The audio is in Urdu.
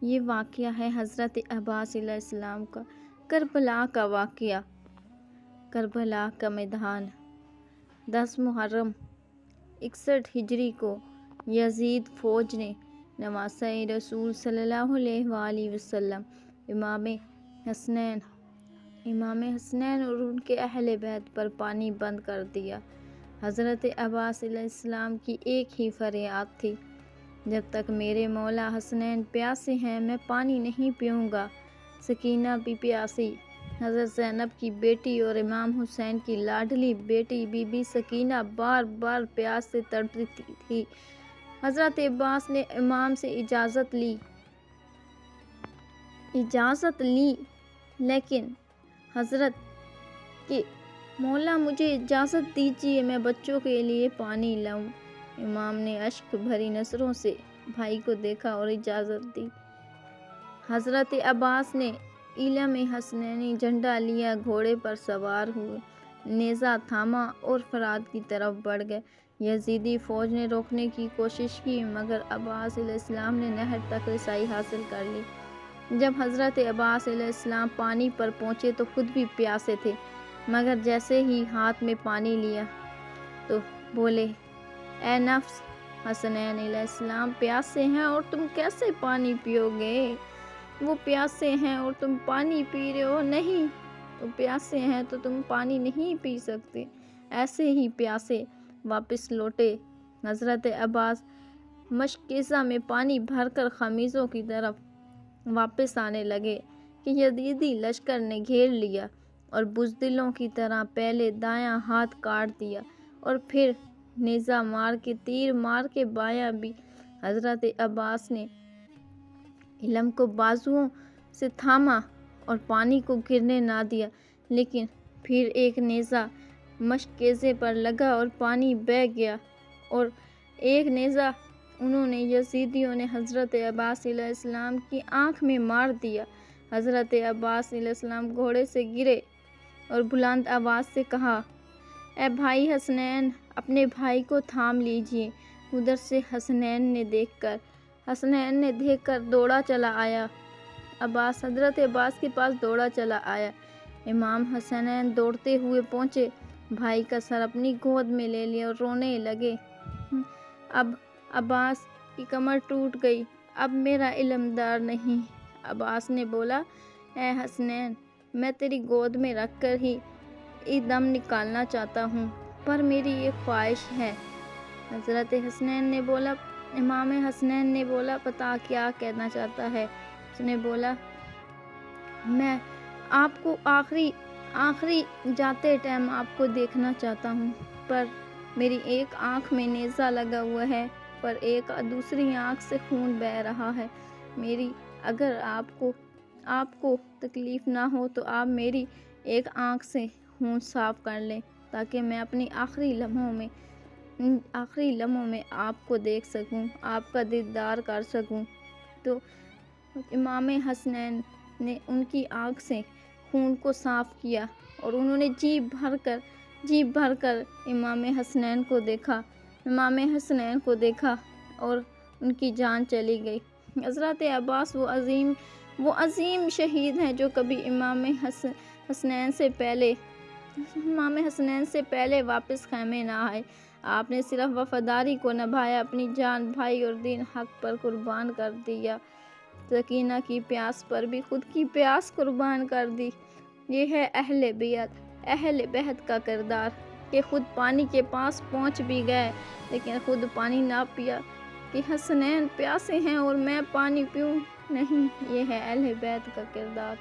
یہ واقعہ ہے حضرت عباس علیہ السلام کا، کربلا کا واقعہ۔ کربلا کا میدان 10 محرم 61 ہجری کو یزید فوج نے نواسۂ رسول صلی اللہ علیہ وآلہ وسلم امام حسنین اور ان کے اہل بیت پر پانی بند کر دیا۔ حضرت عباس علیہ السلام کی ایک ہی فریاد تھی، جب تک میرے مولا حسنین پیاسے ہیں میں پانی نہیں پیوں گا۔ سکینہ بھی پیاسی، حضرت زینب کی بیٹی اور امام حسین کی لاڈلی بیٹی بی بی سکینہ بار بار پیاس سے تڑپتی تھی۔ حضرت عباس نے امام سے اجازت لی لیکن حضرت کہ مولا مجھے اجازت دیجیے میں بچوں کے لیے پانی لاؤں۔ امام نے اشک بھری نظروں سے بھائی کو دیکھا اور اجازت دی۔ حضرت عباس نے علم حسنینی جھنڈا لیا، گھوڑے پر سوار ہوئے، نیزہ تھاما اور فرات کی طرف بڑھ گئے۔ یزیدی فوج نے روکنے کی کوشش کی مگر عباس علیہ السلام نے نہر تک رسائی حاصل کر لی۔ جب حضرت عباس علیہ السلام پانی پر پہنچے تو خود بھی پیاسے تھے، مگر جیسے ہی ہاتھ میں پانی لیا تو بولے، اے نفس! حسنین علیہ السلام پیاسے ہیں اور تم کیسے پانی پیو گے؟ وہ پیاسے ہیں اور تم پانی پی رہے ہو؟ نہیں، وہ پیاسے ہیں تو تم پانی نہیں پی سکتے۔ ایسے ہی پیاسے واپس لوٹے۔ حضرت عباس مشکیزہ میں پانی بھر کر خمیزوں کی طرف واپس آنے لگے کہ یزیدی لشکر نے گھیر لیا اور بزدلوں کی طرح پہلے دایاں ہاتھ کاٹ دیا اور پھر نیزہ مار کے تیر مار کے بایاں بھی۔ حضرت عباس نے علم کو بازوؤں سے تھاما اور پانی کو گرنے نہ دیا، لیکن پھر ایک نیزہ مشکیزے پر لگا اور پانی بہہ گیا، اور ایک نیزہ انہوں نے یزیدیوں نے حضرت عباس علیہ السلام کی آنکھ میں مار دیا۔ حضرت عباس علیہ السلام گھوڑے سے گرے اور بلند آواز سے کہا، اے بھائی حسنین! اپنے بھائی کو تھام لیجیے۔ ادھر سے حسنین نے دیکھ کر دوڑا چلا آیا۔ حضرت عباس کے پاس دوڑا چلا آیا۔ امام حسنین دوڑتے ہوئے پہنچے، بھائی کا سر اپنی گود میں لے لیا اور رونے لگے، اب عباس کی کمر ٹوٹ گئی، اب میرا علمدار نہیں۔ عباس نے بولا، اے حسنین! میں تیری گود میں رکھ کر ہی دم نکالنا چاہتا ہوں، پر میری ایک خواہش ہے۔ حضرت امام حسنین نے بولا، بتا کیا کہنا چاہتا ہے؟ اس نے بولا، میں آپ کو آخری جاتے ٹائم آپ کو دیکھنا چاہتا ہوں، پر میری ایک آنکھ میں نیزہ لگا ہوا ہے، پر دوسری آنکھ سے خون بہہ رہا ہے۔ اگر آپ کو تکلیف نہ ہو تو آپ میری ایک آنکھ سے خون صاف کر لیں تاکہ میں اپنی آخری لمحوں میں آپ کو دیکھ سکوں، آپ کا دیدار کر سکوں۔ تو امام حسنین نے ان کی آنکھ سے خون کو صاف کیا اور انہوں نے جی بھر کر امام حسنین کو دیکھا اور ان کی جان چلی گئی۔ حضرت عباس وہ عظیم شہید ہیں جو کبھی امام حسنین سے پہلے واپس خیمے نہ آئے۔ آپ نے صرف وفاداری کو نبھایا، اپنی جان بھائی اور دین حق پر قربان کر دیا، سکینہ کی پیاس پر بھی خود کی پیاس قربان کر دی۔ یہ ہے اہل بیت کا کردار کہ خود پانی کے پاس پہنچ بھی گئے لیکن خود پانی نہ پیا، کہ حسنین پیاسے ہیں اور میں پانی پیوں نہیں۔ یہ ہے اہل بیت کا کردار۔